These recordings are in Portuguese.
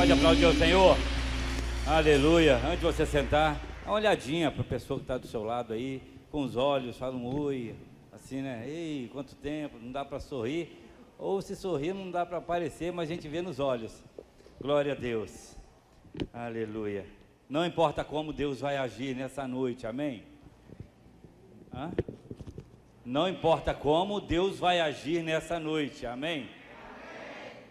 Pode aplaudir o Senhor. Aleluia. Antes de você sentar, dá uma olhadinha para a pessoa que está do seu lado aí, com os olhos, fala um oi, assim, né? Ei, quanto tempo, não dá para sorrir. Ou se sorrir, não dá para aparecer, mas a gente vê nos olhos. Glória a Deus. Aleluia. Não importa como Deus vai agir nessa noite, amém? Hã? Não importa como Deus vai agir nessa noite, amém?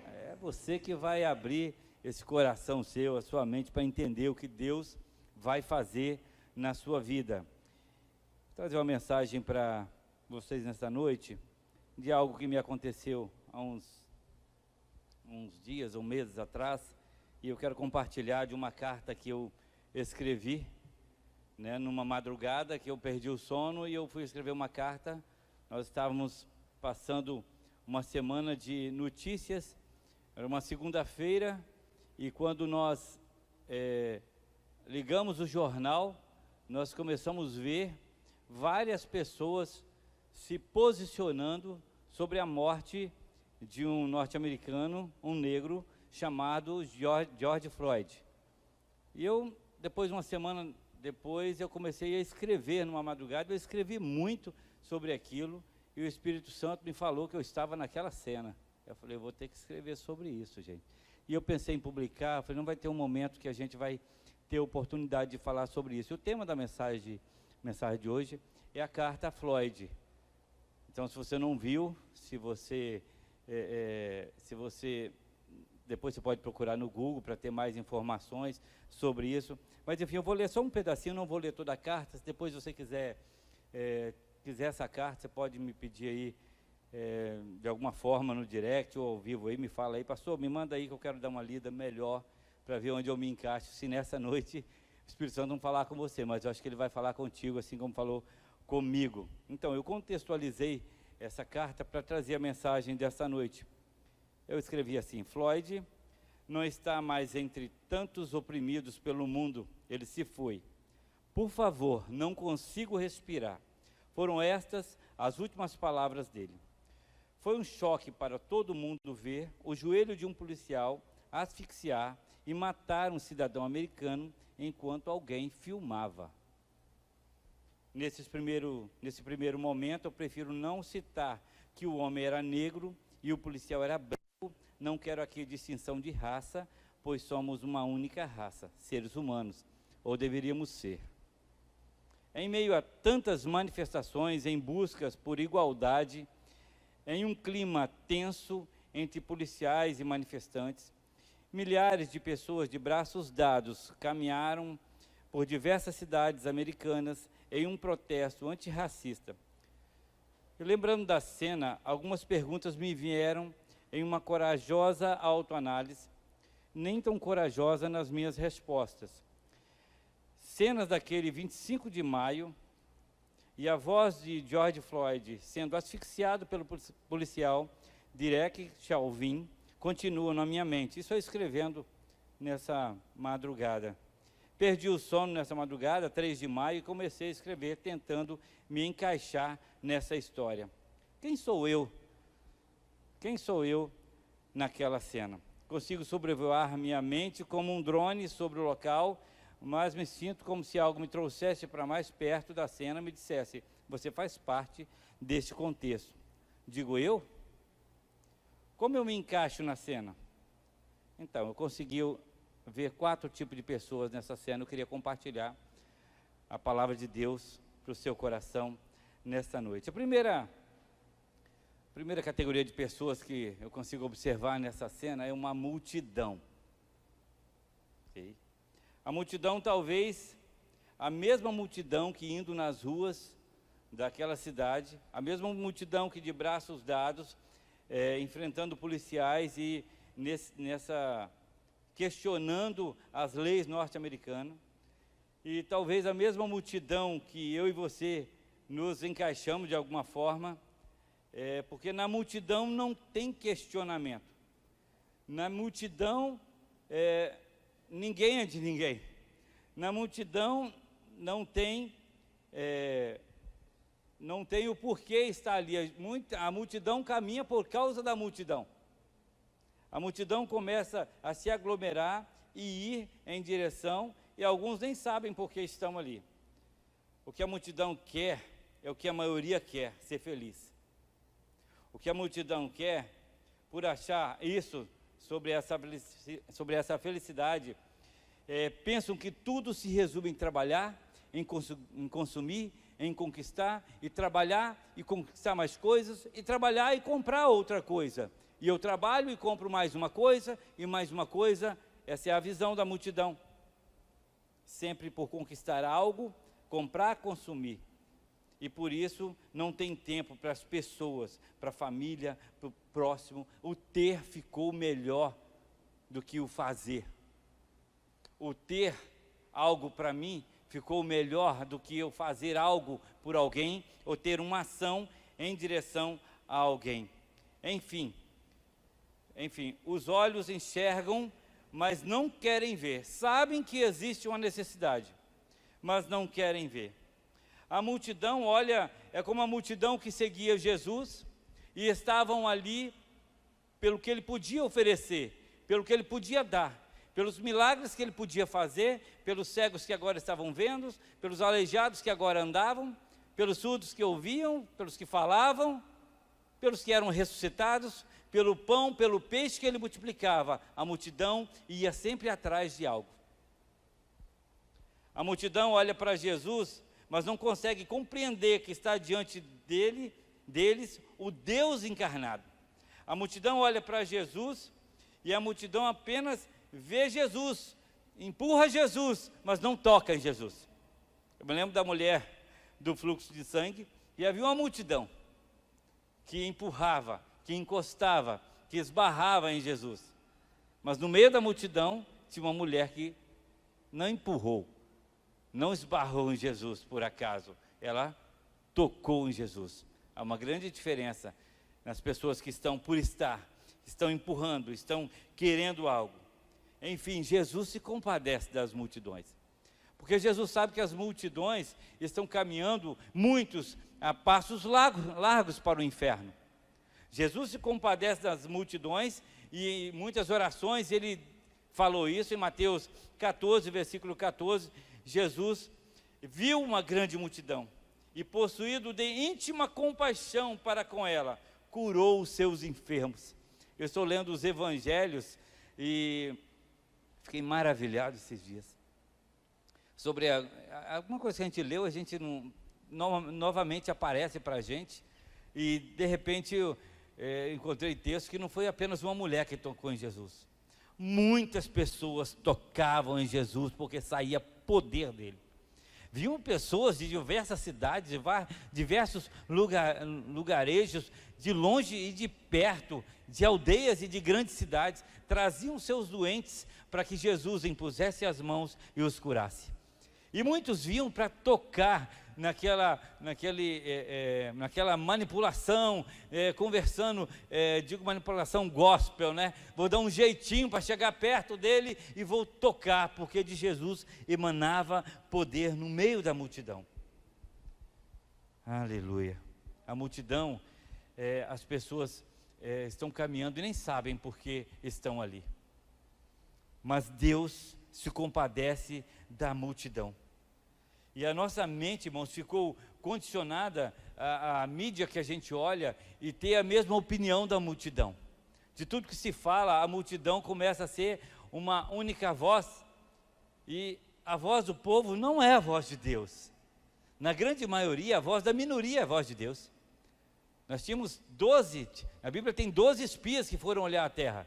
É você que vai abrir esse coração seu, a sua mente, para entender o que Deus vai fazer na sua vida. Vou trazer uma mensagem para vocês nessa noite, de algo que me aconteceu há uns dias ou meses atrás, e eu quero compartilhar de uma carta que eu escrevi, né, numa madrugada que eu perdi o sono e eu fui escrever uma carta. Nós estávamos passando uma semana de notícias, era uma segunda-feira, e quando nós ligamos o jornal, nós começamos a ver várias pessoas se posicionando sobre a morte de um norte-americano, um negro, chamado George Floyd. E eu, depois, uma semana depois, eu comecei a escrever numa madrugada, eu escrevi muito sobre aquilo, e o Espírito Santo me falou que eu estava naquela cena. Eu falei, eu vou ter que escrever sobre isso, gente. E eu pensei em publicar, falei, não vai ter um momento que a gente vai ter oportunidade de falar sobre isso. E o tema da mensagem de hoje é a carta a Floyd. Então, se você não viu, se você depois você pode procurar no Google para ter mais informações sobre isso. Mas, enfim, eu vou ler só um pedacinho, não vou ler toda a carta. Se depois você quiser essa carta, você pode me pedir aí, de alguma forma, no direct ou ao vivo aí, me fala aí, pastor, me manda aí que eu quero dar uma lida melhor para ver onde eu me encaixo, se nessa noite o Espírito Santo não falar com você, mas eu acho que ele vai falar contigo, assim como falou comigo. Então, eu contextualizei essa carta para trazer a mensagem dessa noite. Eu escrevi assim: Floyd não está mais entre tantos oprimidos pelo mundo, ele se foi. Por favor, não consigo respirar. Foram estas as últimas palavras dele. Foi um choque para todo mundo ver o joelho de um policial asfixiar e matar um cidadão americano enquanto alguém filmava. Nesse primeiro momento, eu prefiro não citar que o homem era negro e o policial era branco. Não quero aqui distinção de raça, pois somos uma única raça, seres humanos, ou deveríamos ser. Em meio a tantas manifestações em buscas por igualdade, em um clima tenso entre policiais e manifestantes, milhares de pessoas de braços dados caminharam por diversas cidades americanas em um protesto antirracista. E lembrando da cena, algumas perguntas me vieram em uma corajosa autoanálise, nem tão corajosa nas minhas respostas. Cenas daquele 25 de maio e a voz de George Floyd sendo asfixiado pelo policial Derek Chauvin continuam na minha mente. Isso eu escrevendo nessa madrugada. Perdi o sono nessa madrugada, 3 de maio, e comecei a escrever, tentando me encaixar nessa história. Quem sou eu? Quem sou eu naquela cena? Consigo sobrevoar minha mente como um drone sobre o local, mas me sinto como se algo me trouxesse para mais perto da cena e me dissesse, você faz parte deste contexto. Digo eu? Como eu me encaixo na cena? Então, eu consegui ver 4 tipos de pessoas nessa cena. Eu queria compartilhar a palavra de Deus para o seu coração nesta noite. A primeira categoria de pessoas que eu consigo observar nessa cena é uma multidão. Okay? A multidão, talvez, a mesma multidão que indo nas ruas daquela cidade, a mesma multidão que de braços dados, enfrentando policiais e questionando as leis norte-americanas, e talvez a mesma multidão que eu e você nos encaixamos de alguma forma, porque na multidão não tem questionamento, na multidão ninguém é de ninguém, na multidão não tem o porquê estar ali, a multidão caminha por causa da multidão. A multidão começa a se aglomerar e ir em direção, e alguns nem sabem por que estão ali. O que a multidão quer é o que a maioria quer, ser feliz. O que a multidão quer, por achar isso sobre essa felicidade, pensam que tudo se resume em trabalhar, em consumir, em conquistar, e trabalhar e conquistar mais coisas, e trabalhar e comprar outra coisa. E eu trabalho e compro mais uma coisa, e mais uma coisa. Essa é a visão da multidão. Sempre por conquistar algo, comprar, consumir. E por isso não tem tempo para as pessoas, para a família, para o próximo. O ter ficou melhor do que o fazer. O ter algo para mim ficou melhor do que eu fazer algo por alguém, ou ter uma ação em direção a alguém. Enfim, os olhos enxergam, mas não querem ver. Sabem que existe uma necessidade, mas não querem ver. A multidão, olha, é como a multidão que seguia Jesus, e estavam ali pelo que ele podia oferecer, pelo que ele podia dar, pelos milagres que ele podia fazer, pelos cegos que agora estavam vendo, pelos aleijados que agora andavam, pelos surdos que ouviam, pelos que falavam, pelos que eram ressuscitados, pelo pão, pelo peixe que ele multiplicava. A multidão ia sempre atrás de algo. A multidão olha para Jesus, mas não consegue compreender que está diante deles o Deus encarnado. A multidão olha para Jesus, e a multidão apenas vê Jesus, empurra Jesus, mas não toca em Jesus. Eu me lembro da mulher do fluxo de sangue, e havia uma multidão que empurrava, que encostava, que esbarrava em Jesus. Mas no meio da multidão tinha uma mulher que não empurrou, não esbarrou em Jesus por acaso, ela tocou em Jesus. Há uma grande diferença nas pessoas que estão por estar, estão empurrando, estão querendo algo. Enfim, Jesus se compadece das multidões, porque Jesus sabe que as multidões estão caminhando, muitos, a passos largos para o inferno. Jesus se compadece das multidões, e em muitas orações ele falou isso. Em Mateus 14, versículo 14, Jesus viu uma grande multidão, e possuído de íntima compaixão para com ela, curou os seus enfermos. Eu estou lendo os evangelhos, e fiquei maravilhado esses dias, sobre alguma coisa que a gente leu, a gente novamente aparece para a gente, e de repente eu encontrei texto que não foi apenas uma mulher que tocou em Jesus. Muitas pessoas tocavam em Jesus, porque saía poder dele. Viam pessoas de diversas cidades, de diversos lugarejos, de longe e de perto, de aldeias e de grandes cidades, traziam seus doentes para que Jesus impusesse as mãos e os curasse. E muitos vinham para tocar naquela manipulação, conversando, digo manipulação gospel, né? Vou dar um jeitinho para chegar perto dele e vou tocar, porque de Jesus emanava poder no meio da multidão. Aleluia. A multidão, as pessoas estão caminhando e nem sabem por que estão ali. Mas Deus se compadece da multidão. E a nossa mente, irmãos, ficou condicionada à mídia que a gente olha, e ter a mesma opinião da multidão. De tudo que se fala, a multidão começa a ser uma única voz, e a voz do povo não é a voz de Deus. Na grande maioria, a voz da minoria é a voz de Deus. Nós tínhamos 12, a Bíblia tem 12 espias que foram olhar a terra.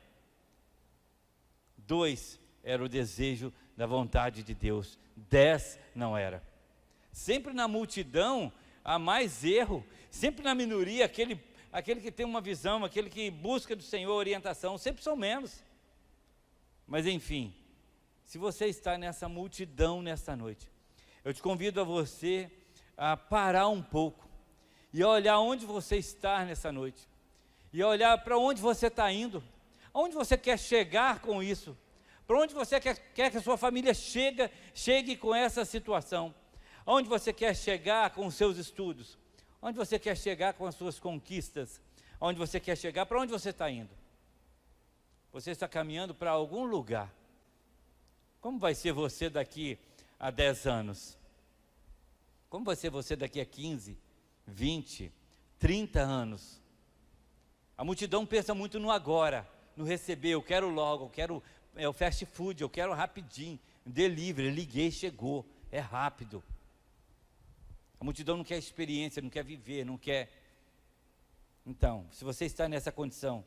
2 era o desejo da vontade de Deus, 10 não era. Sempre na multidão há mais erro, sempre na minoria, aquele que tem uma visão, aquele que busca do Senhor orientação, sempre são menos. Mas enfim, se você está nessa multidão nesta noite, eu te convido a você a parar um pouco, e a olhar onde você está nessa noite, e a olhar para onde você está indo, aonde você quer chegar com isso, para onde você quer que a sua família chegue com essa situação, aonde você quer chegar com os seus estudos, onde você quer chegar com as suas conquistas, aonde você quer chegar, para onde você está indo. Você está caminhando para algum lugar. Como vai ser você daqui a 10 anos? Como vai ser você daqui a 15, 20, 30 anos? A multidão pensa muito no agora, no receber. Eu quero logo, eu quero o fast food, eu quero rapidinho, delivery, liguei, chegou, é rápido. A multidão não quer experiência, não quer viver, não quer. Então, se você está nessa condição,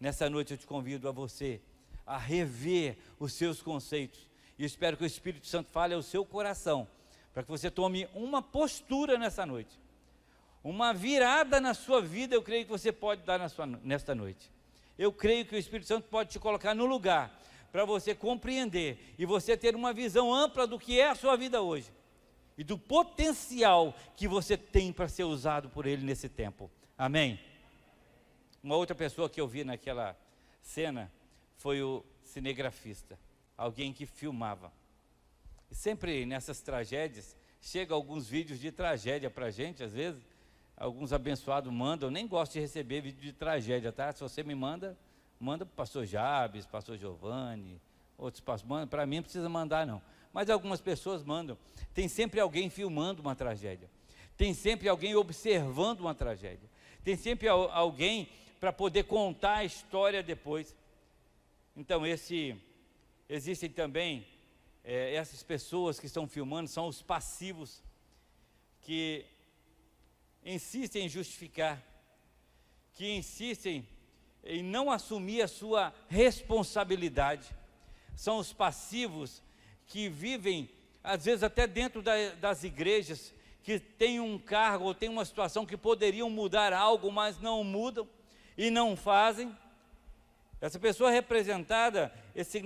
nessa noite eu te convido a você a rever os seus conceitos. E eu espero que o Espírito Santo fale ao seu coração, para que você tome uma postura nessa noite. Uma virada na sua vida, eu creio que você pode dar nesta noite. Eu creio que o Espírito Santo pode te colocar no lugar, para você compreender, e você ter uma visão ampla do que é a sua vida hoje, e do potencial que você tem para ser usado por Ele nesse tempo. Amém? Uma outra pessoa que eu vi naquela cena, foi o cinegrafista, alguém que filmava. E sempre nessas tragédias, chega alguns vídeos de tragédia para a gente, às vezes, alguns abençoados mandam. Eu nem gosto de receber vídeo de tragédia, tá? Se você me manda para o pastor Jabes, pastor Giovanni, outros pastores, para mim não precisa mandar não. Mas algumas pessoas mandam. Tem sempre alguém filmando uma tragédia. Tem sempre alguém observando uma tragédia. Tem sempre alguém para poder contar a história depois. Então existem também essas pessoas que estão filmando, são os passivos, que insistem em justificar, que insistem em não assumir a sua responsabilidade. São os passivos que vivem, às vezes até dentro das igrejas, que têm um cargo ou têm uma situação que poderiam mudar algo, mas não mudam e não fazem. Essa pessoa é representada, esse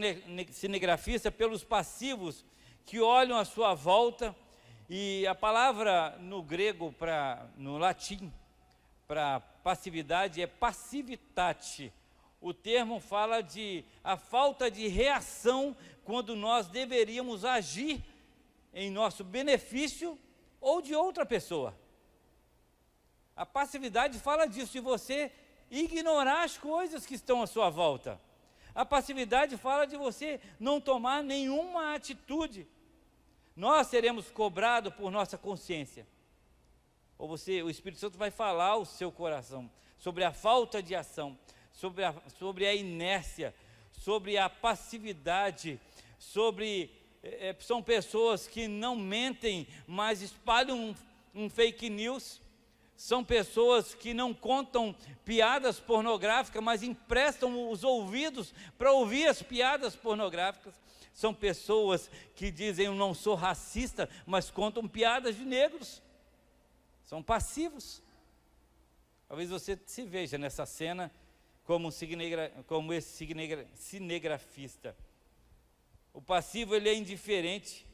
cinegrafista, pelos passivos que olham à sua volta. E a palavra no grego, no latim, para passividade é passivitate. O termo fala de a falta de reação quando nós deveríamos agir em nosso benefício ou de outra pessoa. A passividade fala disso, de você ignorar as coisas que estão à sua volta. A passividade fala de você não tomar nenhuma atitude. Nós seremos cobrados por nossa consciência. Ou o Espírito Santo vai falar ao seu coração sobre a falta de ação, sobre a inércia, sobre a passividade, são pessoas que não mentem, mas espalham um fake news. São pessoas que não contam piadas pornográficas, mas emprestam os ouvidos para ouvir as piadas pornográficas. São pessoas que dizem, eu não sou racista, mas contam piadas de negros. São passivos. Talvez você se veja nessa cena como esse cinegrafista. O passivo, ele é indiferente.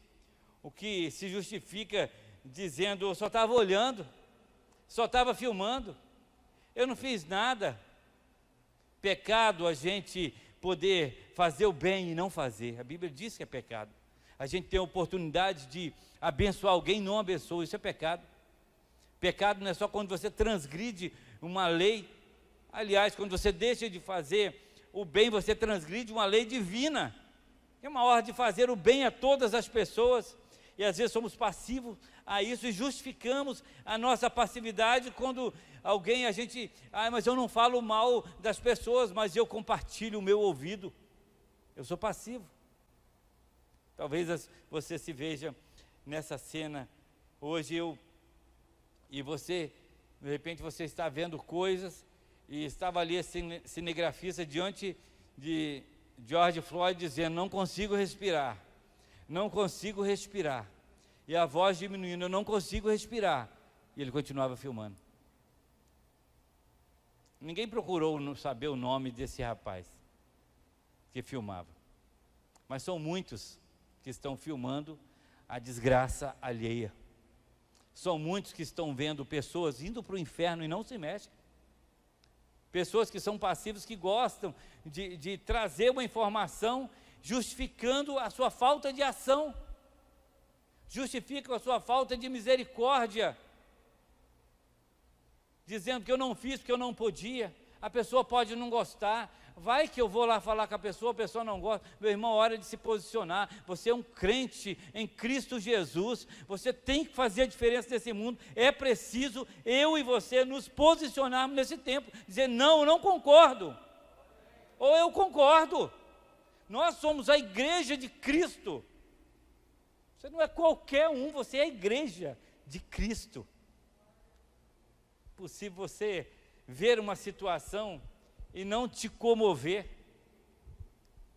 O que se justifica dizendo, eu só estava olhando, só estava filmando, eu não fiz nada. Pecado a gente poder fazer o bem e não fazer. A Bíblia diz que é pecado. A gente tem a oportunidade de abençoar alguém e não abençoa, isso é pecado. Pecado não é só quando você transgride uma lei. Aliás, quando você deixa de fazer o bem, você transgride uma lei divina. É uma ordem de fazer o bem a todas as pessoas. E às vezes somos passivos a isso e justificamos a nossa passividade quando alguém, mas eu não falo mal das pessoas, mas eu compartilho o meu ouvido. Eu sou passivo. Talvez você se veja nessa cena hoje, e você, de repente você está vendo coisas, e estava ali esse cinegrafista diante de George Floyd dizendo, não consigo respirar. Não consigo respirar. E a voz diminuindo, eu não consigo respirar. E ele continuava filmando. Ninguém procurou saber o nome desse rapaz que filmava. Mas são muitos que estão filmando a desgraça alheia. São muitos que estão vendo pessoas indo para o inferno e não se mexem. Pessoas que são passivos, que gostam de trazer uma informação justificando a sua falta de ação, justificam a sua falta de misericórdia, dizendo que eu não fiz porque eu não podia. A pessoa pode não gostar, vai que eu vou lá falar com a pessoa não gosta. Meu irmão, hora de se posicionar. Você é um crente em Cristo Jesus, você tem que fazer a diferença nesse mundo. É preciso eu e você nos posicionarmos nesse tempo, dizer não, eu não concordo, ou eu concordo. Nós somos a igreja de Cristo. Você não é qualquer um, você é a igreja de Cristo. Possível você ver uma situação e não te comover,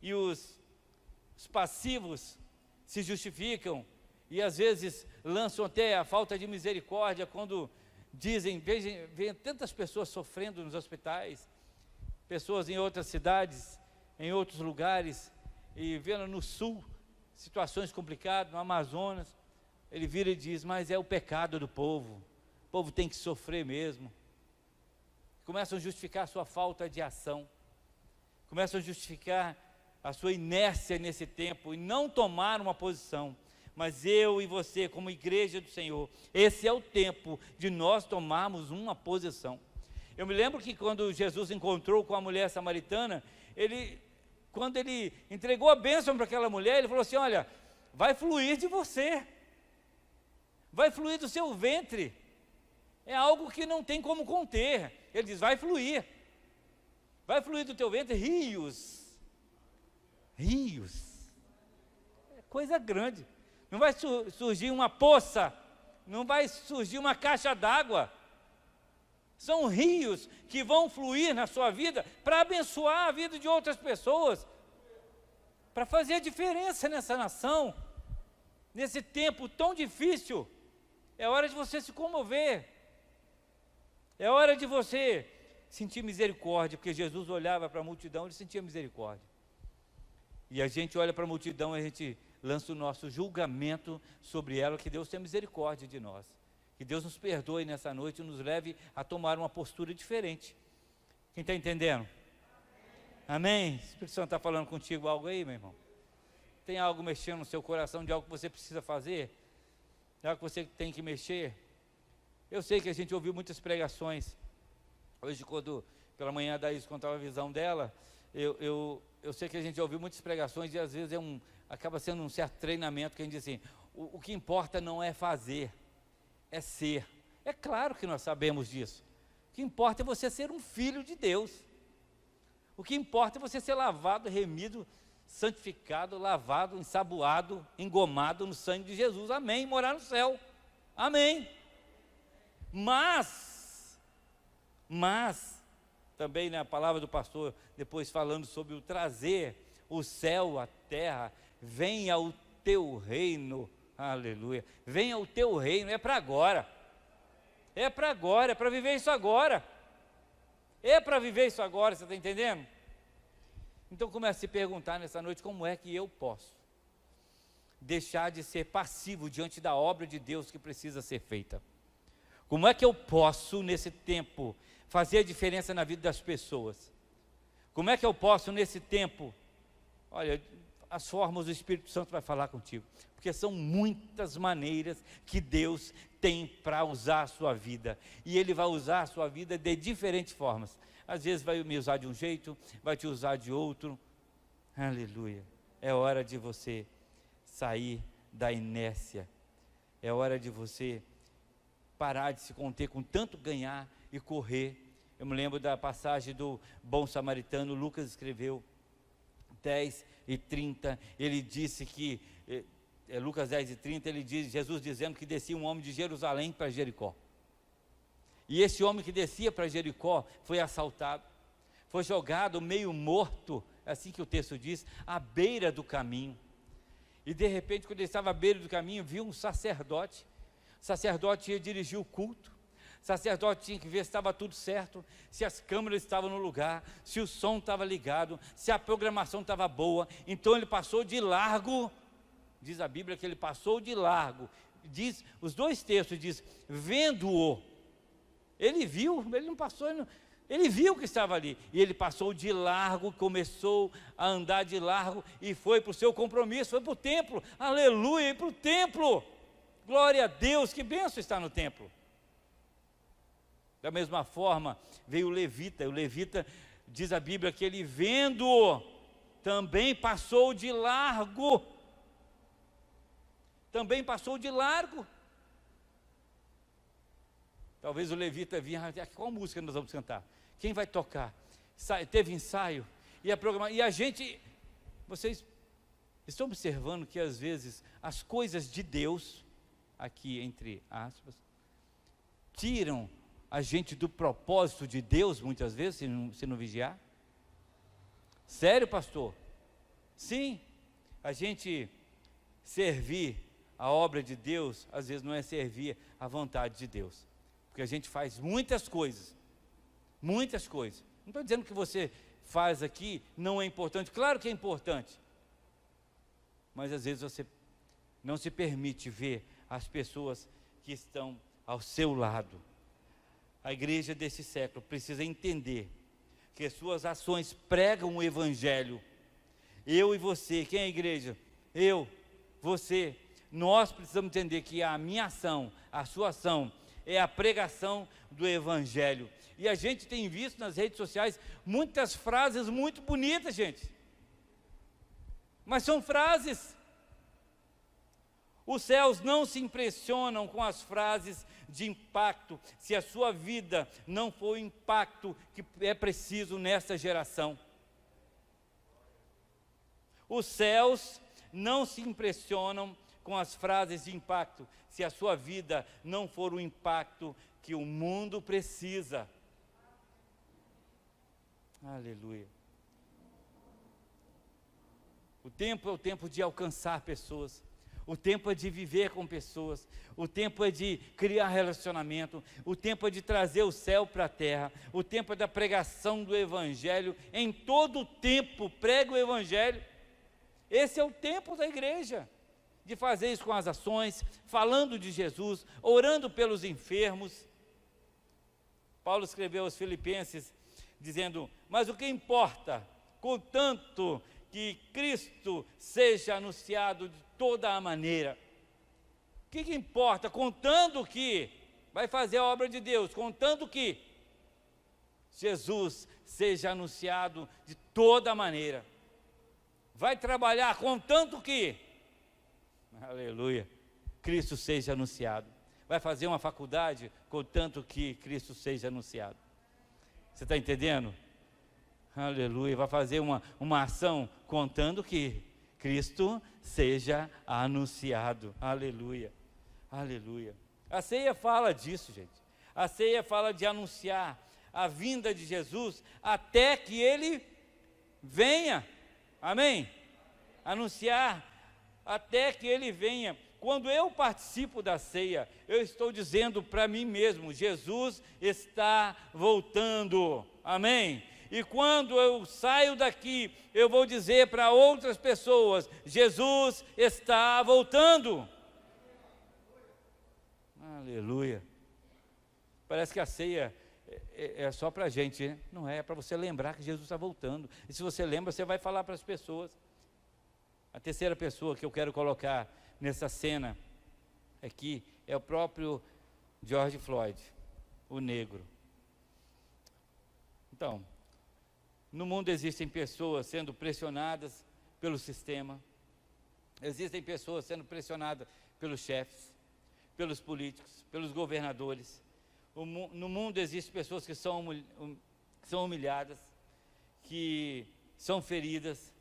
e os passivos se justificam, e às vezes lançam até a falta de misericórdia, quando dizem, vejam tantas pessoas sofrendo nos hospitais, pessoas em outras cidades, em outros lugares, e vendo no sul, situações complicadas, no Amazonas, ele vira e diz, mas é o pecado do povo, o povo tem que sofrer mesmo. Começam a justificar a sua falta de ação, começam a justificar a sua inércia nesse tempo, e não tomar uma posição. Mas eu e você, como igreja do Senhor, esse é o tempo de nós tomarmos uma posição. Eu me lembro que quando Jesus encontrou com a mulher samaritana, quando ele entregou a bênção para aquela mulher, ele falou assim, olha, vai fluir de você, vai fluir do seu ventre, é algo que não tem como conter. Ele diz, vai fluir do teu ventre rios, é coisa grande, não vai surgir uma poça, não vai surgir uma caixa d'água, são rios que vão fluir na sua vida, para abençoar a vida de outras pessoas, para fazer a diferença nessa nação, nesse tempo tão difícil. É hora de você se comover, é hora de você sentir misericórdia, porque Jesus olhava para a multidão, ele sentia misericórdia. E a gente olha para a multidão, a gente lança o nosso julgamento sobre ela, que Deus tenha misericórdia de nós. Que Deus nos perdoe nessa noite e nos leve a tomar uma postura diferente. Quem está entendendo? Amém? O Espírito Santo está falando contigo algo aí, meu irmão? Tem algo mexendo no seu coração, de algo que você precisa fazer? De algo que você tem que mexer? Eu sei que a gente ouviu muitas pregações. Hoje, pela manhã a Daís contava a visão dela, eu sei que a gente ouviu muitas pregações e às vezes acaba sendo um certo treinamento que a gente diz assim, o que importa não é fazer, é ser. É claro que nós sabemos disso. O que importa é você ser um filho de Deus. O que importa é você ser lavado, remido, santificado, lavado, ensaboado, engomado no sangue de Jesus. Amém. Morar no céu. Amém. Mas, também na palavra do pastor, depois falando sobre o trazer o céu à terra, venha o teu reino, aleluia, venha o teu reino, é para agora, é para viver isso agora, você está entendendo? Então comece a se perguntar nessa noite, como é que eu posso deixar de ser passivo diante da obra de Deus que precisa ser feita? Como é que eu posso, nesse tempo, fazer a diferença na vida das pessoas? Como é que eu posso, nesse tempo, olha, as formas do Espírito Santo vai falar contigo, porque são muitas maneiras que Deus tem para usar a sua vida, e Ele vai usar a sua vida de diferentes formas. Às vezes vai me usar de um jeito, vai te usar de outro, aleluia. É hora de você sair da inércia, é hora de você parar de se conter com tanto ganhar e correr. Eu me lembro da passagem do bom samaritano, Lucas escreveu 10:30, ele disse que, Lucas 10:30, ele diz, Jesus dizendo que descia um homem de Jerusalém para Jericó, e esse homem que descia para Jericó foi assaltado, foi jogado meio morto, assim que o texto diz, à beira do caminho, e de repente quando ele estava à beira do caminho, viu um sacerdote. O sacerdote ia dirigir o culto, o sacerdote tinha que ver se estava tudo certo, se as câmeras estavam no lugar, se o som estava ligado, se a programação estava boa. Então ele passou de largo, diz a Bíblia que ele passou de largo, diz, os dois textos diz, vendo-o, ele viu, ele não passou, ele viu que estava ali, e ele passou de largo, começou a andar de largo, e foi para o seu compromisso, foi para o templo, aleluia, para o templo. Glória a Deus, que bênção está no templo. Da mesma forma, veio o levita, diz a Bíblia que ele vendo, também passou de largo. Também passou de largo. Talvez o levita vinha, qual música nós vamos cantar? Quem vai tocar? Teve ensaio, e a gente, vocês estão observando que às vezes as coisas de Deus, aqui entre aspas, tiram a gente do propósito de Deus, muitas vezes, se não vigiar? Sério, pastor? Sim, a gente servir a obra de Deus, às vezes não é servir a vontade de Deus, porque a gente faz muitas coisas, não estou dizendo que você faz aqui não é importante, claro que é importante, mas às vezes você não se permite ver as pessoas que estão ao seu lado. A igreja desse século precisa entender que suas ações pregam o evangelho. Eu e você, quem é a igreja? Eu, você, nós precisamos entender que a minha ação, a sua ação, é a pregação do evangelho. E a gente tem visto nas redes sociais muitas frases muito bonitas, gente, mas são frases. Os céus não se impressionam com as frases de impacto, se a sua vida não for o impacto que é preciso nessa geração. Os céus não se impressionam com as frases de impacto, se a sua vida não for o impacto que o mundo precisa. Aleluia. O tempo é o tempo de alcançar pessoas. O tempo é de viver com pessoas, o tempo é de criar relacionamento, o tempo é de trazer o céu para a terra, o tempo é da pregação do evangelho. Em todo o tempo prega o evangelho. Esse é o tempo da igreja, de fazer isso com as ações, falando de Jesus, orando pelos enfermos. Paulo escreveu aos Filipenses dizendo: mas o que importa, contanto que Cristo seja anunciado de toda a maneira. O que importa? Contando que vai fazer a obra de Deus, contando que Jesus seja anunciado de toda a maneira. Vai trabalhar contando que, aleluia, Cristo seja anunciado. Vai fazer uma faculdade contanto que Cristo seja anunciado. Você está entendendo? Aleluia. Vai fazer uma ação contando que Cristo seja anunciado. Aleluia, aleluia. A ceia fala disso, gente. A ceia fala de anunciar a vinda de Jesus até que Ele venha. Amém? Anunciar até que Ele venha. Quando eu participo da ceia, eu estou dizendo para mim mesmo: Jesus está voltando. Amém? E quando eu saio daqui, eu vou dizer para outras pessoas: Jesus está voltando. Aleluia. Parece que a ceia é só para a gente, né? Não é para você lembrar que Jesus está voltando. E se você lembra, você vai falar para as pessoas. A terceira pessoa que eu quero colocar nessa cena aqui é o próprio George Floyd, o negro. Então, no mundo existem pessoas sendo pressionadas pelo sistema, existem pessoas sendo pressionadas pelos chefes, pelos políticos, pelos governadores. No mundo existem pessoas que são humilhadas, que são feridas.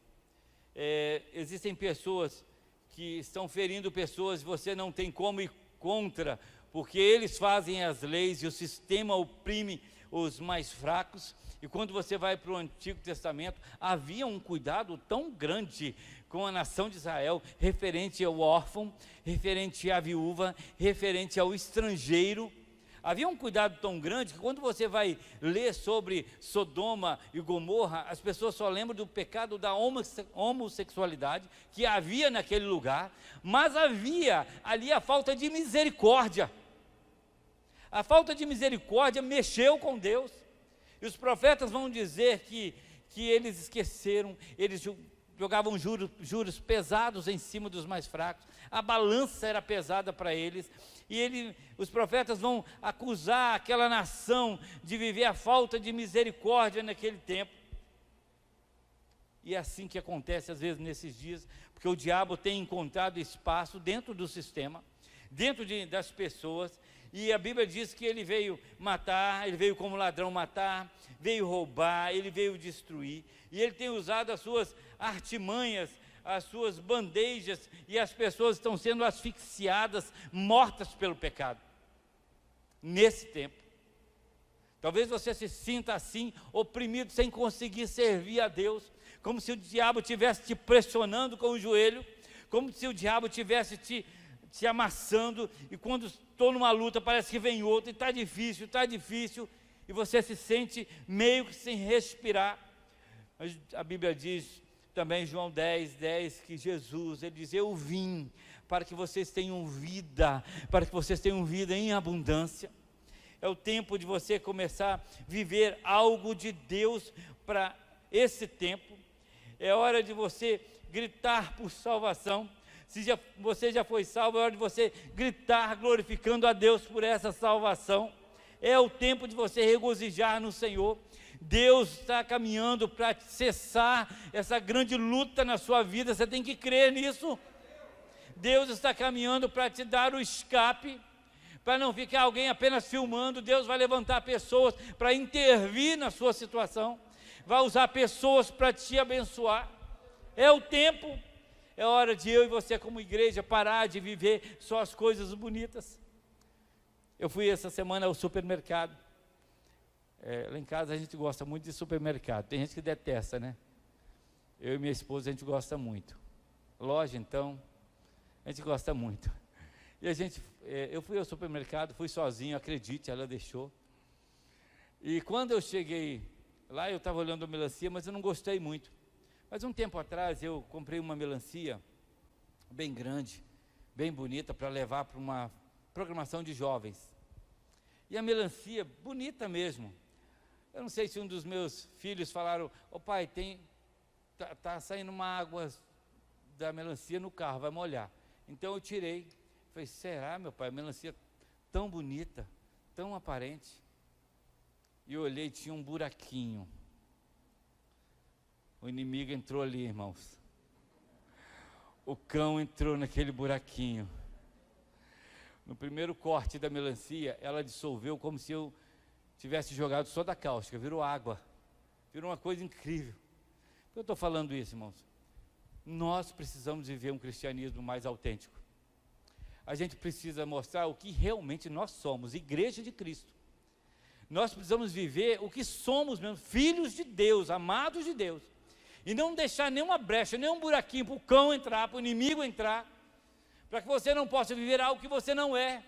Existem pessoas que estão ferindo pessoas e você não tem como ir contra, porque eles fazem as leis e o sistema oprime os mais fracos. E quando você vai para o Antigo Testamento, havia um cuidado tão grande com a nação de Israel, referente ao órfão, referente à viúva, referente ao estrangeiro. Havia um cuidado tão grande que quando você vai ler sobre Sodoma e Gomorra, as pessoas só lembram do pecado da homossexualidade que havia naquele lugar, mas havia ali a falta de misericórdia. A falta de misericórdia mexeu com Deus. E os profetas vão dizer que eles esqueceram, eles jogavam juros pesados em cima dos mais fracos, a balança era pesada para eles, e os profetas vão acusar aquela nação de viver a falta de misericórdia naquele tempo. E é assim que acontece às vezes nesses dias, porque o diabo tem encontrado espaço dentro do sistema, dentro das pessoas, e a Bíblia diz que ele veio matar, ele veio como ladrão matar, veio roubar, ele veio destruir, e ele tem usado as suas artimanhas, as suas bandejas, e as pessoas estão sendo asfixiadas, mortas pelo pecado, nesse tempo. Talvez você se sinta assim, oprimido, sem conseguir servir a Deus, como se o diabo estivesse te pressionando com o joelho, como se o diabo estivesse te amassando, e quando estou numa luta parece que vem outra, e está difícil, e você se sente meio que sem respirar. Mas a Bíblia diz também, João 10, que Jesus, ele diz: eu vim para que vocês tenham vida, para que vocês tenham vida em abundância. É o tempo de você começar a viver algo de Deus para esse tempo. É hora de você gritar por salvação. Se você já foi salvo, é hora de você gritar glorificando a Deus por essa salvação. É o tempo de você regozijar no Senhor. Deus está caminhando para cessar essa grande luta na sua vida, você tem que crer nisso. Deus está caminhando para te dar o escape, para não ficar alguém apenas filmando. Deus vai levantar pessoas para intervir na sua situação, vai usar pessoas para te abençoar. É o tempo, é hora de eu e você como igreja parar de viver só as coisas bonitas. Eu fui essa semana ao supermercado. Lá em casa a gente gosta muito de supermercado, tem gente que detesta, né? Eu e minha esposa a gente gosta muito. Loja então, a gente gosta muito. E eu fui ao supermercado, fui sozinho, acredite, ela deixou. E quando eu cheguei lá, eu estava olhando a melancia, mas eu não gostei muito. Mas um tempo atrás eu comprei uma melancia bem grande, bem bonita, para levar para uma programação de jovens. E a melancia, bonita mesmo. Eu não sei se um dos meus filhos falaram: ô pai, tá saindo uma água da melancia no carro, vai molhar. Então eu tirei. Falei: será, meu pai, a melancia tão bonita, tão aparente? E eu olhei, tinha um buraquinho. O inimigo entrou ali, irmãos. O cão entrou naquele buraquinho. No primeiro corte da melancia, ela dissolveu como se eu tivesse jogado soda cáustica, virou água, virou uma coisa incrível. Por que eu estou falando isso, irmãos? Nós precisamos viver um cristianismo mais autêntico. A gente precisa mostrar o que realmente nós somos, igreja de Cristo. Nós precisamos viver o que somos mesmo, filhos de Deus, amados de Deus. E não deixar nenhuma brecha, nenhum buraquinho para o cão entrar, para o inimigo entrar, para que você não possa viver algo que você não é.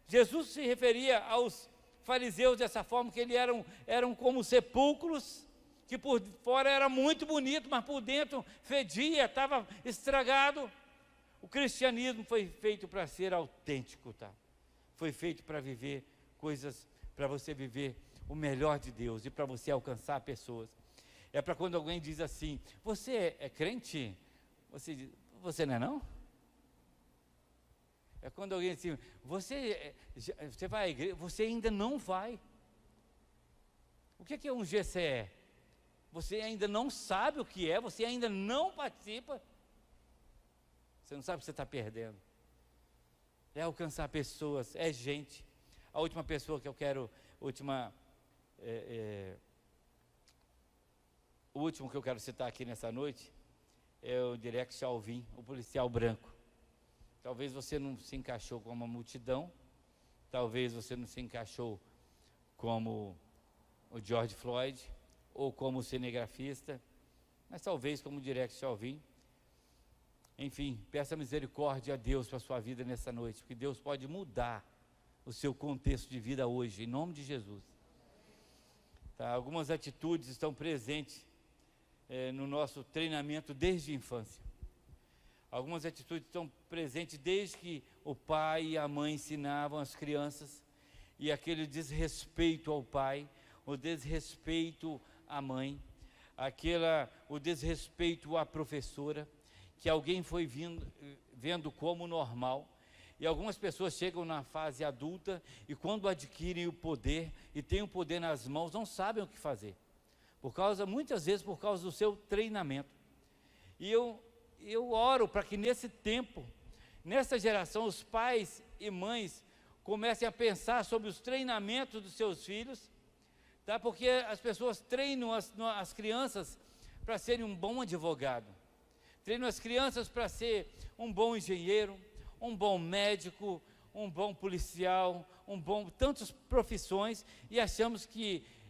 Jesus se referia aos fariseus dessa forma, que eles eram como sepulcros, que por fora era muito bonito, mas por dentro fedia, estava estragado. O cristianismo foi feito para ser autêntico, tá? Foi feito para viver coisas, para você viver o melhor de Deus e para você alcançar pessoas. É para quando alguém diz assim: você é crente? Você diz: você não é não? É quando alguém diz assim: você vai à igreja, você ainda não vai. O que é um GCE? Você ainda não sabe o que é, você ainda não participa. Você não sabe o que você está perdendo. É alcançar pessoas, é gente. A última pessoa que eu quero, o último que eu quero citar aqui nessa noite é o Direct Chauvin, o policial branco. Talvez você não se encaixou como a multidão, talvez você não se encaixou como o George Floyd, ou como o cinegrafista, mas talvez como o Direct Chauvin. Enfim, peça misericórdia a Deus para a sua vida nessa noite, porque Deus pode mudar o seu contexto de vida hoje, em nome de Jesus. Tá? Algumas atitudes estão presentes no nosso treinamento desde a infância. Algumas atitudes estão presentes desde que o pai e a mãe ensinavam as crianças, e aquele desrespeito ao pai, o desrespeito à mãe, o desrespeito à professora, que alguém foi vendo como normal. E algumas pessoas chegam na fase adulta e quando adquirem o poder e têm o poder nas mãos, não sabem o que fazer. Muitas vezes por causa do seu treinamento. E eu oro para que nesse tempo, nessa geração, os pais e mães comecem a pensar sobre os treinamentos dos seus filhos, tá? Porque as pessoas treinam as crianças para serem um bom advogado, treinam as crianças para ser um bom engenheiro, um bom médico, um bom policial, tantas profissões,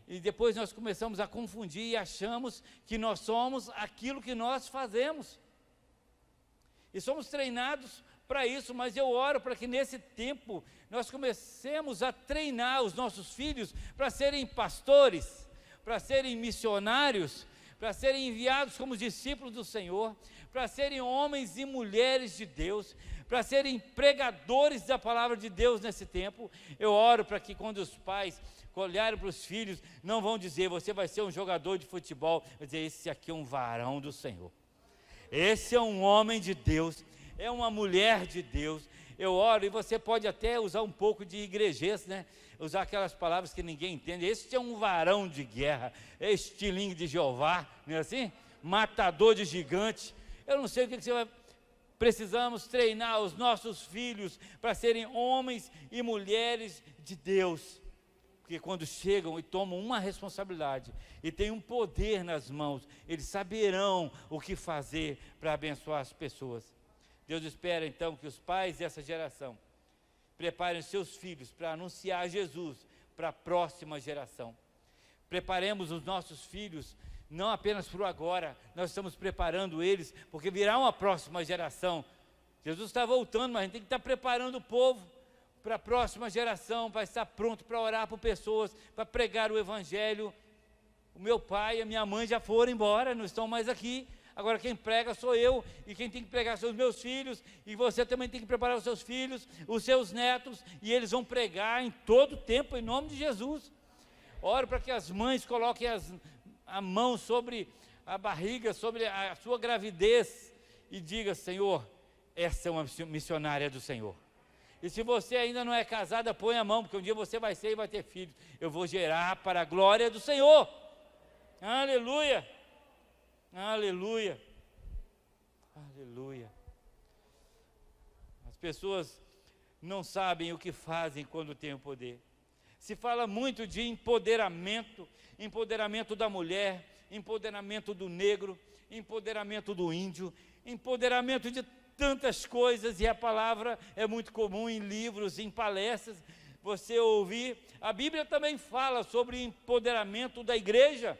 e depois nós começamos a confundir e achamos que nós somos aquilo que nós fazemos. E somos treinados para isso, mas eu oro para que nesse tempo nós comecemos a treinar os nossos filhos para serem pastores, para serem missionários, para serem enviados como discípulos do Senhor, para serem homens e mulheres de Deus, para serem pregadores da palavra de Deus nesse tempo. Eu oro para que quando os pais olharem para os filhos, não vão dizer, você vai ser um jogador de futebol, vai dizer, esse aqui é um varão do Senhor, esse é um homem de Deus, é uma mulher de Deus. Eu oro, e você pode até usar um pouco de igrejês, né? Usar aquelas palavras que ninguém entende. Este é um varão de guerra, é estilingue de Jeová, não é assim? Matador de gigante. Eu não sei o que você vai... Precisamos treinar os nossos filhos para serem homens e mulheres de Deus, porque quando chegam e tomam uma responsabilidade e têm um poder nas mãos, eles saberão o que fazer para abençoar as pessoas. Deus espera então que os pais dessa geração preparem seus filhos para anunciar Jesus para a próxima geração. Preparemos os nossos filhos não apenas para o agora, nós estamos preparando eles, porque virá uma próxima geração. Jesus está voltando, mas a gente tem que estar preparando o povo para a próxima geração, para estar pronto para orar por pessoas, para pregar o Evangelho. O meu pai e a minha mãe já foram embora, não estão mais aqui. Agora quem prega sou eu, e quem tem que pregar são os meus filhos, e você também tem que preparar os seus filhos, os seus netos, e eles vão pregar em todo tempo, em nome de Jesus. Oro para que as mães coloquem a mão sobre a barriga, sobre a sua gravidez, e diga, Senhor, essa é uma missionária do Senhor. E se você ainda não é casada, põe a mão, porque um dia você vai ser e vai ter filhos. Eu vou gerar para a glória do Senhor. Aleluia, aleluia, aleluia. As pessoas não sabem o que fazem quando têm o poder. Se fala muito de empoderamento, empoderamento da mulher, empoderamento do negro, empoderamento do índio, empoderamento de tantas coisas, e a palavra é muito comum em livros, em palestras, você ouvir. A Bíblia também fala sobre empoderamento da igreja,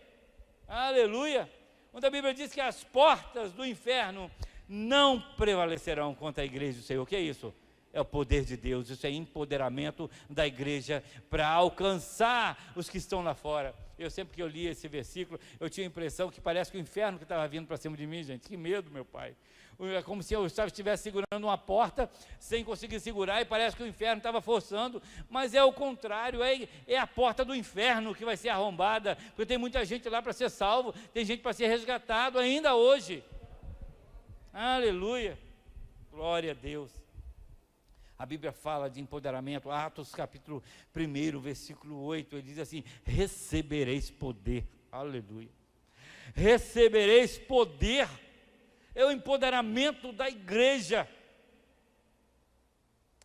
aleluia, onde a Bíblia diz que as portas do inferno não prevalecerão contra a igreja do Senhor. O que é isso? É o poder de Deus, isso é empoderamento da igreja para alcançar os que estão lá fora. Eu sempre que eu lia esse versículo, eu tinha a impressão que parece que o inferno que estava vindo para cima de mim, gente, que medo, meu pai. É como se eu estivesse segurando uma porta, sem conseguir segurar, e parece que o inferno estava forçando, mas é o contrário, é a porta do inferno que vai ser arrombada, porque tem muita gente lá para ser salvo, tem gente para ser resgatado ainda hoje. Aleluia, glória a Deus. A Bíblia fala de empoderamento, Atos capítulo 1, versículo 8, ele diz assim, recebereis poder, aleluia, recebereis poder, é o empoderamento da igreja,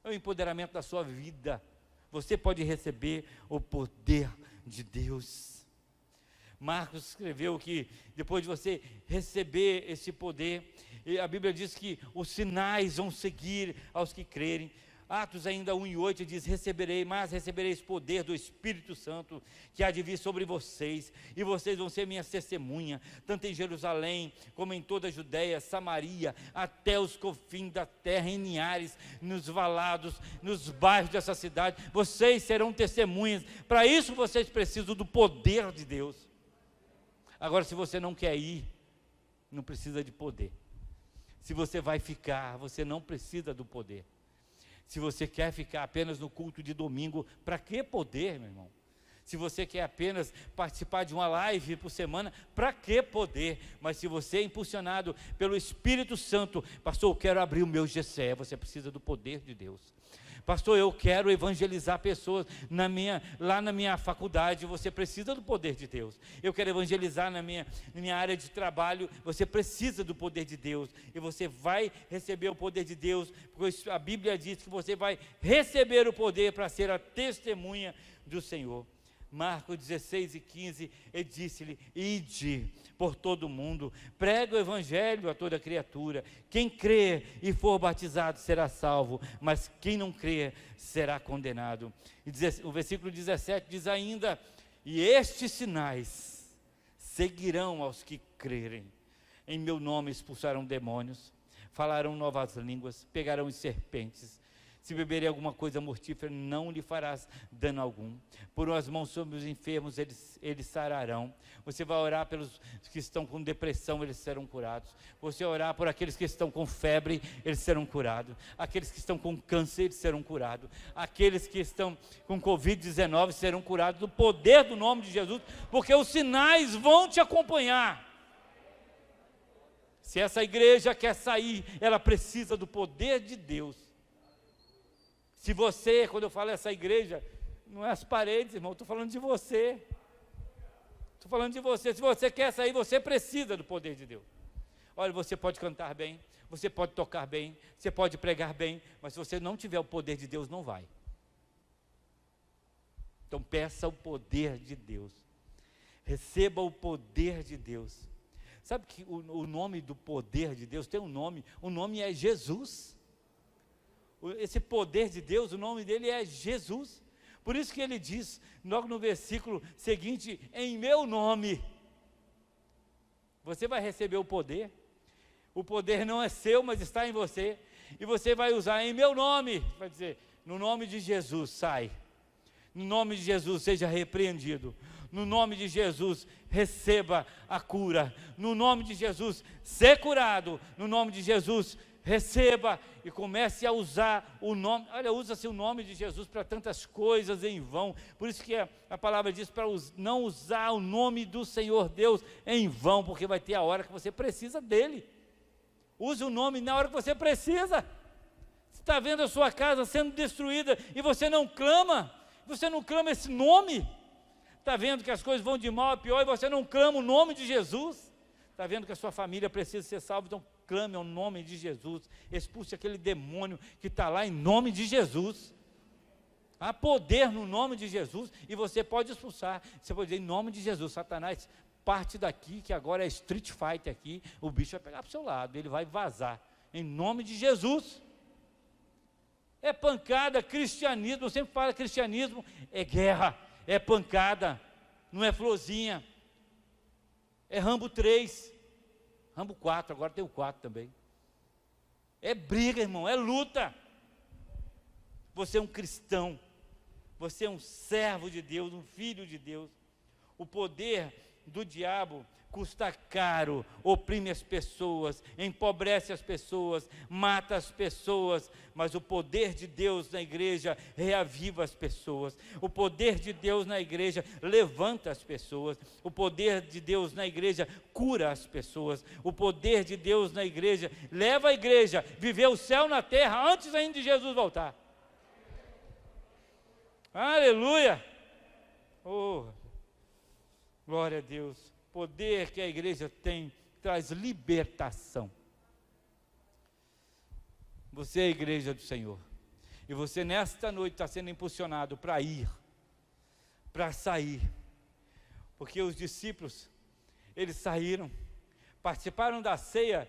é o empoderamento da sua vida, você pode receber o poder de Deus. Marcos escreveu que depois de você receber esse poder, a Bíblia diz que os sinais vão seguir aos que crerem. Atos ainda 1:8 diz, recebereis poder do Espírito Santo, que há de vir sobre vocês, e vocês vão ser minhas testemunhas, tanto em Jerusalém, como em toda a Judéia, Samaria, até os confins da terra, em Linhares, nos valados, nos bairros dessa cidade, vocês serão testemunhas. Para isso vocês precisam do poder de Deus. Agora, se você não quer ir, não precisa de poder. Se você vai ficar, você não precisa do poder. Se você quer ficar apenas no culto de domingo, para que poder, meu irmão? Se você quer apenas participar de uma live por semana, para que poder? Mas se você é impulsionado pelo Espírito Santo, pastor, eu quero abrir o meu GCE, você precisa do poder de Deus. Pastor, eu quero evangelizar pessoas lá na minha faculdade, você precisa do poder de Deus. Eu quero evangelizar na minha área de trabalho, você precisa do poder de Deus. E você vai receber o poder de Deus, porque a Bíblia diz que você vai receber o poder para ser a testemunha do Senhor. Marcos 16:15, ele disse-lhe: ide por todo o mundo, prega o evangelho a toda criatura, quem crer e for batizado será salvo, mas quem não crer será condenado. E o versículo 17 diz ainda: e estes sinais seguirão aos que crerem, em meu nome expulsarão demônios, falarão novas línguas, pegarão em serpentes, se beberem alguma coisa mortífera, não lhe farás dano algum. Porão as mãos sobre os enfermos, eles sararão. Você vai orar pelos que estão com depressão, eles serão curados. Você vai orar por aqueles que estão com febre, eles serão curados. Aqueles que estão com câncer, eles serão curados. Aqueles que estão com Covid-19 serão curados, do poder do nome de Jesus, porque os sinais vão te acompanhar. Se essa igreja quer sair, ela precisa do poder de Deus. Se você, quando eu falo essa igreja, não é as paredes, irmão, estou falando de você. Estou falando de você. Se você quer sair, você precisa do poder de Deus. Olha, você pode cantar bem, você pode tocar bem, você pode pregar bem, mas se você não tiver o poder de Deus, não vai. Então peça o poder de Deus. Receba o poder de Deus. Sabe que o nome do poder de Deus tem um nome, o nome é Jesus. Esse poder de Deus, o nome dele é Jesus. Por isso que ele diz, logo no versículo seguinte: em meu nome, você vai receber o poder. O poder não é seu, mas está em você. E você vai usar em meu nome, vai dizer, no nome de Jesus, sai. No nome de Jesus, seja repreendido. No nome de Jesus, receba a cura. No nome de Jesus, ser curado. No nome de Jesus, receba e comece a usar o nome. Olha, usa-se o nome de Jesus para tantas coisas em vão. Por isso que a palavra diz para não usar o nome do Senhor Deus em vão, porque vai ter a hora que você precisa dele. Use o nome na hora que você precisa. Você está vendo a sua casa sendo destruída e você não clama esse nome. Está vendo que as coisas vão de mal a pior e você não clama o nome de Jesus. Está vendo que a sua família precisa ser salva, então clame ao nome de Jesus, expulse aquele demônio que está lá em nome de Jesus. Há poder no nome de Jesus e você pode expulsar. Você pode dizer, em nome de Jesus, Satanás, parte daqui, que agora é street fight aqui, o bicho vai pegar para o seu lado, ele vai vazar, em nome de Jesus. É pancada, cristianismo, eu sempre falo, cristianismo é guerra, é pancada, não é florzinha, é Rambo 3, Rambo 4, agora tem o 4 também. É briga, irmão, é luta. Você é um cristão, você é um servo de Deus, um filho de Deus. O poder do diabo custa caro, oprime as pessoas, empobrece as pessoas, mata as pessoas, mas o poder de Deus na igreja reaviva as pessoas, o poder de Deus na igreja levanta as pessoas, o poder de Deus na igreja cura as pessoas, o poder de Deus na igreja leva a igreja a viver o céu na terra antes ainda de Jesus voltar. Aleluia! Oh, glória a Deus. Poder que a igreja tem traz libertação. Você é a igreja do Senhor. E você nesta noite está sendo impulsionado para ir, para sair. Porque os discípulos, eles saíram, participaram da ceia,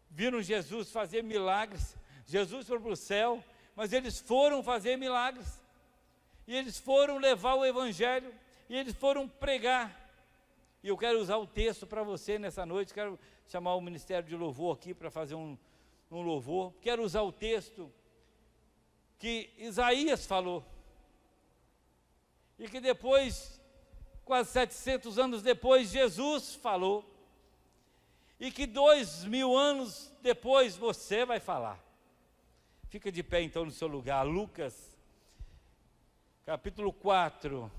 viram Jesus fazer milagres. Jesus foi para o céu, mas eles foram fazer milagres. E eles foram levar o evangelho, e eles foram pregar. E eu quero usar o texto para você nessa noite, quero chamar o Ministério de Louvor aqui para fazer um louvor. Quero usar o texto que Isaías falou, e que depois, quase 700 anos depois, Jesus falou, e que 2000 anos depois você vai falar. Fica de pé então no seu lugar. Lucas, capítulo 4,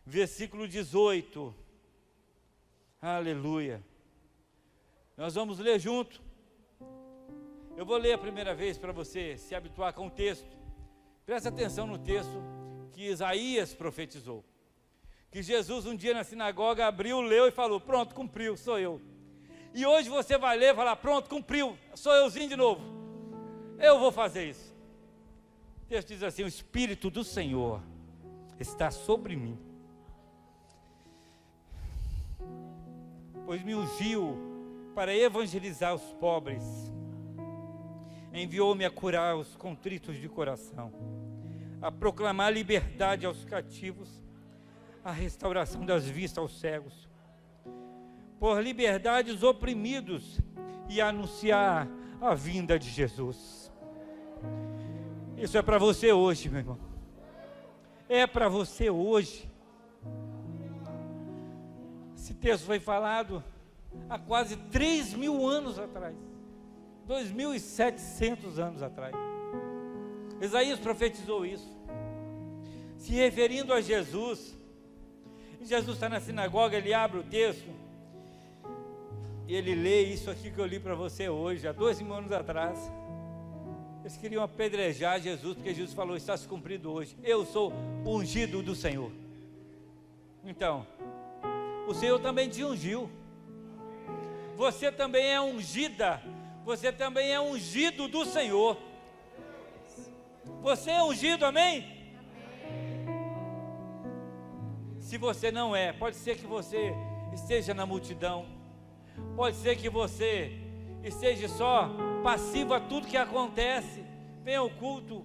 versículo 18. Aleluia. Nós vamos ler junto. Eu vou ler a primeira vez para você se habituar com o texto. Presta atenção no texto que Isaías profetizou. Que Jesus um dia na sinagoga abriu, leu e falou: pronto, cumpriu, sou eu. E hoje você vai ler e falar: pronto, cumpriu, sou euzinho de novo. Eu vou fazer isso. O texto diz assim: o Espírito do Senhor está sobre mim, pois me ungiu para evangelizar os pobres, enviou-me a curar os contritos de coração, a proclamar liberdade aos cativos, a restauração das vistas aos cegos, por liberdade os oprimidos, e anunciar a vinda de Jesus. Isso é para você hoje, meu irmão. É para você hoje. Esse texto foi falado há quase 3.000 anos atrás, 2.700 anos atrás. Isaías profetizou isso, se referindo a Jesus. E Jesus está na sinagoga, ele abre o texto, e ele lê isso aqui que eu li para você hoje, há 2.000 anos atrás. Eles queriam apedrejar Jesus, porque Jesus falou: está se cumprindo hoje, eu sou ungido do Senhor. Então, o Senhor também te ungiu, você também é ungida, você também é ungido do Senhor. Você é ungido, amém? Se você não é, pode ser que você esteja na multidão, pode ser que você esteja só passivo a tudo que acontece, vem ao culto,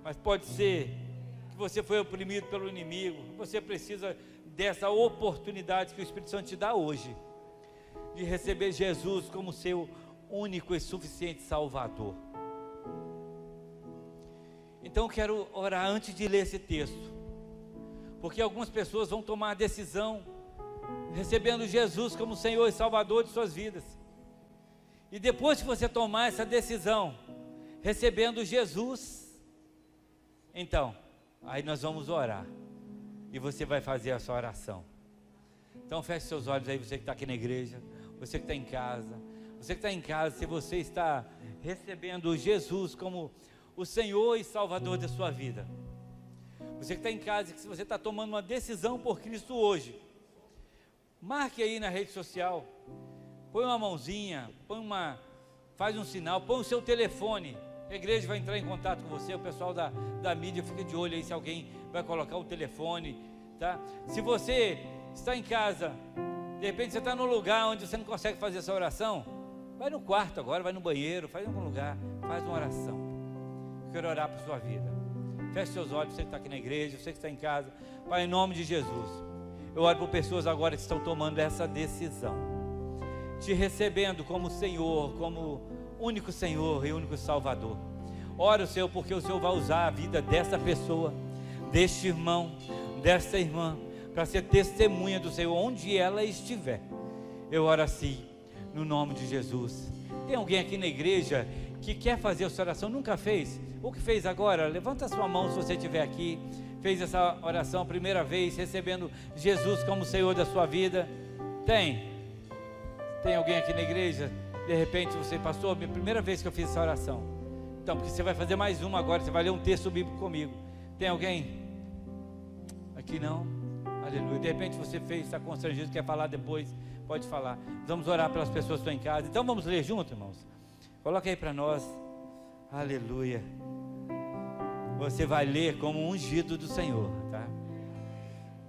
mas pode ser que você foi oprimido pelo inimigo. Você precisa dessa oportunidade que o Espírito Santo te dá hoje, de receber Jesus como seu único e suficiente Salvador. Então eu quero orar antes de ler esse texto, porque algumas pessoas vão tomar a decisão recebendo Jesus como Senhor e Salvador de suas vidas, e depois que você tomar essa decisão, recebendo Jesus, então, aí nós vamos orar, e você vai fazer a sua oração. Então feche seus olhos aí, você que está aqui na igreja, você que está em casa. Você que está em casa, se você está recebendo Jesus como o Senhor e Salvador da sua vida, você que está em casa, que se você está tomando uma decisão por Cristo hoje, marque aí na rede social, põe uma mãozinha, faz um sinal, põe o seu telefone, a igreja vai entrar em contato com você, o pessoal da mídia fica de olho aí se alguém vai colocar o telefone, tá? Se você está em casa, de repente você está num lugar onde você não consegue fazer essa oração, vai no quarto agora, vai no banheiro, faz em algum lugar, faz uma oração. Eu quero orar por sua vida. Feche seus olhos, você que está aqui na igreja, você que está em casa. Pai, em nome de Jesus, eu oro por pessoas agora que estão tomando essa decisão, te recebendo como Senhor, como único Senhor e único Salvador. Oro, Senhor, porque o Senhor vai usar a vida dessa pessoa, deste irmão, desta irmã, para ser testemunha do Senhor onde ela estiver. Eu oro assim, no nome de Jesus. Tem alguém aqui na igreja que quer fazer essa oração, nunca fez? O que fez agora? Levanta a sua mão se você estiver aqui, fez essa oração a primeira vez, recebendo Jesus como Senhor da sua vida. Tem alguém aqui na igreja? De repente você, pastor, minha primeira vez que eu fiz essa oração. Então, porque você vai fazer mais uma agora, você vai ler um texto bíblico comigo. Tem alguém? Aqui não? Aleluia. De repente você fez, está constrangido, quer falar depois, pode falar. Vamos orar pelas pessoas que estão em casa. Então vamos ler junto, irmãos. Coloca aí para nós. Aleluia. Você vai ler como ungido do Senhor, tá?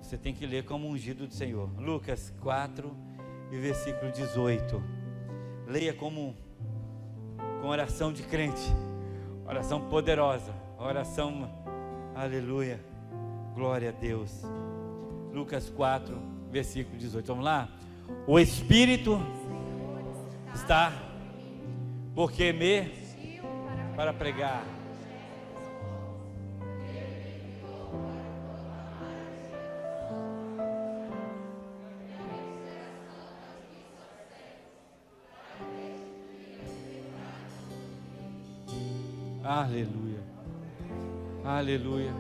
Você tem que ler como ungido do Senhor. Lucas 4 e versículo 18. Leia com oração de crente, oração poderosa, oração, aleluia, glória a Deus. Lucas 4, versículo 18, vamos lá? O Espírito está, porque me, para pregar. Aleluia, aleluia.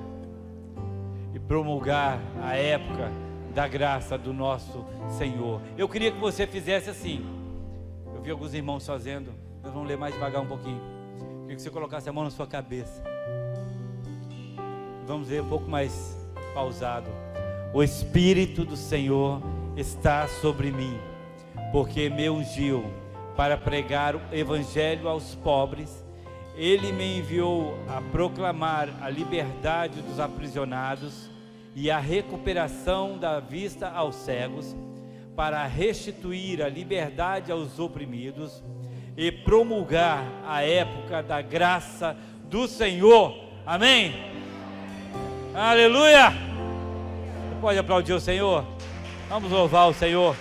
promulgar a época da graça do nosso Senhor. Eu queria que você fizesse assim. Eu vi alguns irmãos fazendo. Nós vamos ler mais devagar um pouquinho. Eu queria que você colocasse a mão na sua cabeça. Vamos ler um pouco mais pausado. O Espírito do Senhor está sobre mim, porque me ungiu para pregar o Evangelho aos pobres. Ele me enviou a proclamar a liberdade dos aprisionados e a recuperação da vista aos cegos, para restituir a liberdade aos oprimidos e promulgar a época da graça do Senhor. Amém? Aleluia! Você pode aplaudir o Senhor? Vamos louvar o Senhor.